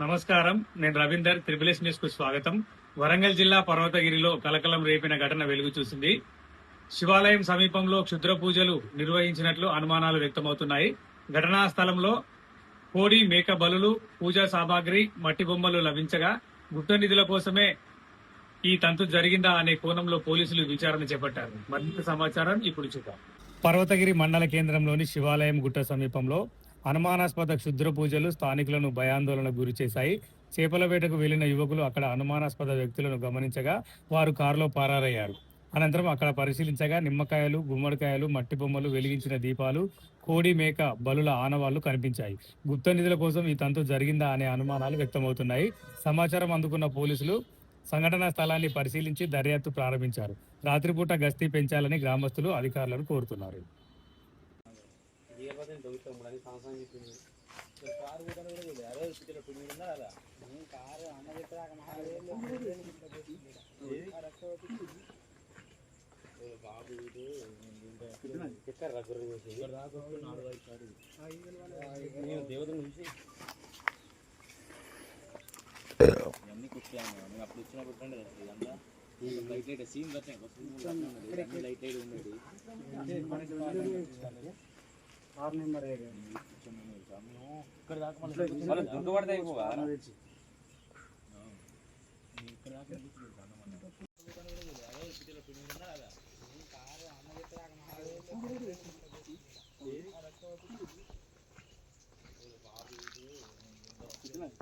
నమస్కారం. నేను Ravinder. Triple news కు స్వాగతం. వరంగల్ జిల్లా పర్వతగిరిలో కలకలం రేపిన ఘటన వెలుగు చూసింది. శివాలయం సమీపంలో క్షుద్ర పూజలు నిర్వహించినట్లు అనుమానాలు వ్యక్తమవుతున్నాయి. ఘటనా స్థలంలో కోడి, మేక బలులు, పూజా సామాగ్రి, మట్టి బొమ్మలు లభించగా గుప్త నిధుల కోసమే ఈ తంతు జరిగిందా అనే కోణంలో పోలీసులు విచారణ చేపట్టారు. మరింత సమాచారం ఇప్పుడు చూద్దాం. పర్వతగిరి మండల కేంద్రంలోని శివాలయం గుట్ట సమీపంలో అనుమానాస్పద క్షుద్ర పూజలు స్థానికులను భయాందోళనకు గురిచేశాయి. చేపల వేటకు వెళ్లిన యువకులు అక్కడ అనుమానాస్పద వ్యక్తులను గమనించగా వారు కారులో పరారయ్యారు. అనంతరం అక్కడ పరిశీలించగా నిమ్మకాయలు, గుమ్మడికాయలు, మట్టి బొమ్మలు, వెలిగించిన దీపాలు, కోడి, మేక బలుల ఆనవాళ్లు కనిపించాయి. గుప్త నిధుల కోసం ఈ తంతు జరిగిందా అనే అనుమానాలు వ్యక్తమవుతున్నాయి. సమాచారం అందుకున్న పోలీసులు సంఘటనా స్థలాన్ని పరిశీలించి దర్యాప్తు ప్రారంభించారు. రాత్రిపూట గస్తీ పెంచాలని గ్రామస్తులు అధికారులను కోరుతున్నారు. ఇవన్నీ కుట్టాను అప్పుడు వచ్చినప్పుడు ఇదంతా light light scene light light ఉండేది. ఇక్కడ దాకా దుడ్డు పడతాయి ఇక్కడ దాకా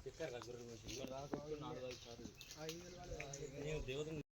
చెక్కారు 4-5 సార్లు. దేవుడు